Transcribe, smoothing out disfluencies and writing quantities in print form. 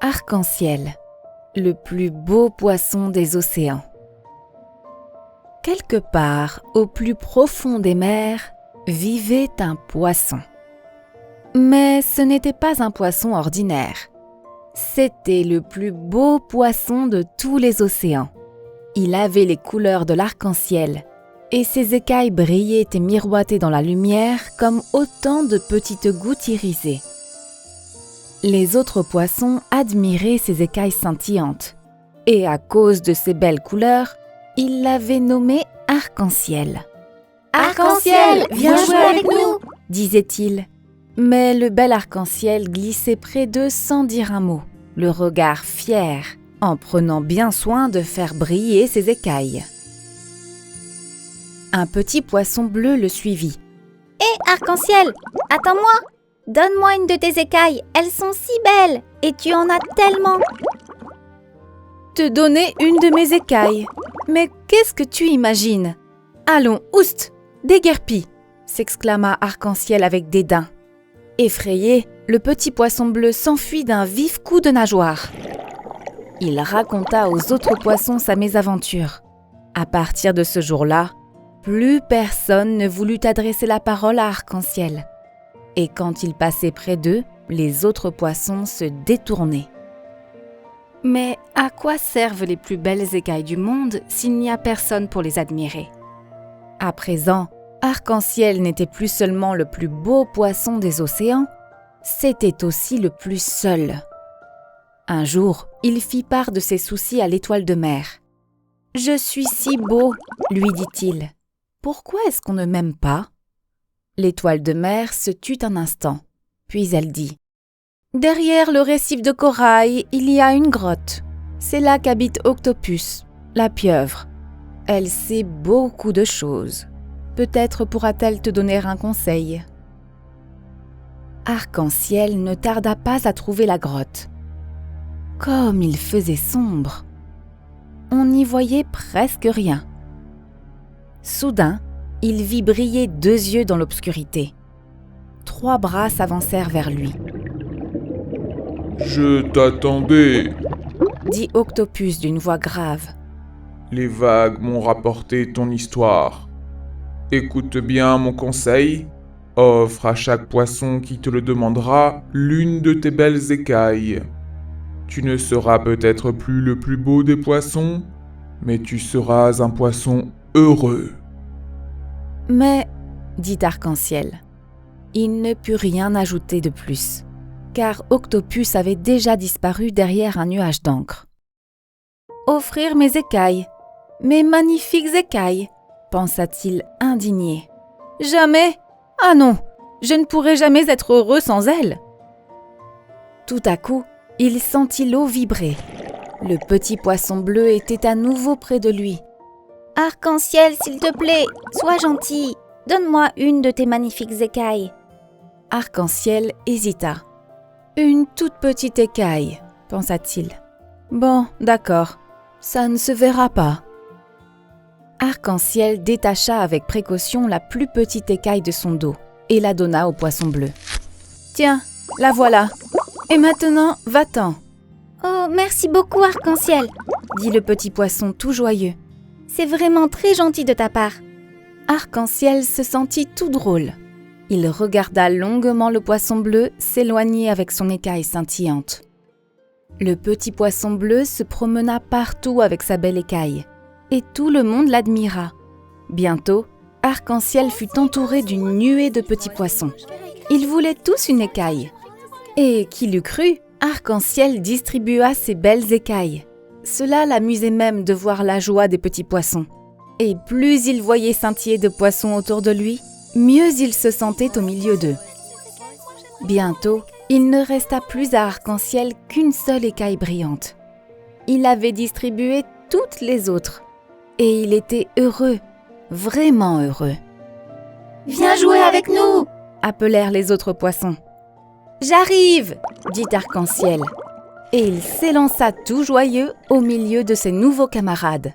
Arc-en-ciel, le plus beau poisson des océans. Quelque part, au plus profond des mers, vivait un poisson. Mais ce n'était pas un poisson ordinaire. C'était le plus beau poisson de tous les océans. Il avait les couleurs de l'arc-en-ciel et ses écailles brillaient et miroitaient dans la lumière comme autant de petites gouttes irisées. Les autres poissons admiraient ses écailles scintillantes et à cause de ses belles couleurs, ils l'avaient nommé Arc-en-ciel. « Arc-en-ciel, viens jouer avec nous !» disait-il. Mais le bel arc-en-ciel glissait près d'eux sans dire un mot, le regard fier, en prenant bien soin de faire briller ses écailles. Un petit poisson bleu le suivit. « Hé, Arc-en-ciel, attends-moi! Donne-moi une de tes écailles, elles sont si belles et tu en as tellement !» Te donner une de mes écailles? Mais qu'est-ce que tu imagines? Allons, oust, déguerpis! S'exclama Arc-en-ciel avec dédain. Effrayé, le petit poisson bleu s'enfuit d'un vif coup de nageoire. Il raconta aux autres poissons sa mésaventure. À partir de ce jour-là, plus personne ne voulut adresser la parole à Arc-en-ciel. Et quand il passait près d'eux, les autres poissons se détournaient. Mais à quoi servent les plus belles écailles du monde s'il n'y a personne pour les admirer? À présent, Arc-en-ciel n'était plus seulement le plus beau poisson des océans, c'était aussi le plus seul. Un jour, il fit part de ses soucis à l'étoile de mer. « Je suis si beau, lui dit-il. Pourquoi est-ce qu'on ne m'aime pas ?» L'étoile de mer se tut un instant, puis elle dit « Derrière le récif de corail, il y a une grotte. C'est là qu'habite Octopus, la pieuvre. Elle sait beaucoup de choses. Peut-être pourra-t-elle te donner un conseil. » Arc-en-ciel ne tarda pas à trouver la grotte. Comme il faisait sombre, on n'y voyait presque rien. Soudain, il vit briller 2 yeux dans l'obscurité. 3 bras s'avancèrent vers lui. « Je t'attendais, » dit Octopus d'une voix grave. « Les vagues m'ont rapporté ton histoire. Écoute bien mon conseil. Offre à chaque poisson qui te le demandera l'une de tes belles écailles. Tu ne seras peut-être plus le plus beau des poissons, mais tu seras un poisson heureux. » Mais, dit Arc-en-ciel, il ne put rien ajouter de plus, car Octopus avait déjà disparu derrière un nuage d'encre. « Offrir mes écailles, mes magnifiques écailles, pensa-t-il indigné. « Jamais! Ah non, je ne pourrai jamais être heureux sans elles. » Tout à coup, il sentit l'eau vibrer. Le petit poisson bleu était à nouveau près de lui. « Arc-en-ciel, s'il te plaît, sois gentil. Donne-moi une de tes magnifiques écailles. » Arc-en-ciel hésita. « Une toute petite écaille, pensa-t-il. Bon, d'accord, ça ne se verra pas. » Arc-en-ciel détacha avec précaution la plus petite écaille de son dos et la donna au poisson bleu. « Tiens, la voilà. Et maintenant, va-t'en. »« Oh, merci beaucoup, Arc-en-ciel, » dit le petit poisson tout joyeux. « C'est vraiment très gentil de ta part. » Arc-en-ciel se sentit tout drôle. Il regarda longuement le poisson bleu s'éloigner avec son écaille scintillante. Le petit poisson bleu se promena partout avec sa belle écaille, et tout le monde l'admira. Bientôt, Arc-en-ciel fut entouré d'une nuée de petits poissons. Ils voulaient tous une écaille. Et qui l'eût cru, Arc-en-ciel distribua ses belles écailles. Cela l'amusait même de voir la joie des petits poissons. Et plus il voyait scintiller de poissons autour de lui, mieux il se sentait au milieu d'eux. Bientôt, il ne resta plus à Arc-en-ciel qu'une seule écaille brillante. Il avait distribué toutes les autres. Et il était heureux, vraiment heureux. « Viens jouer avec nous !» appelèrent les autres poissons. « J'arrive !» dit Arc-en-ciel. Et il s'élança tout joyeux au milieu de ses nouveaux camarades.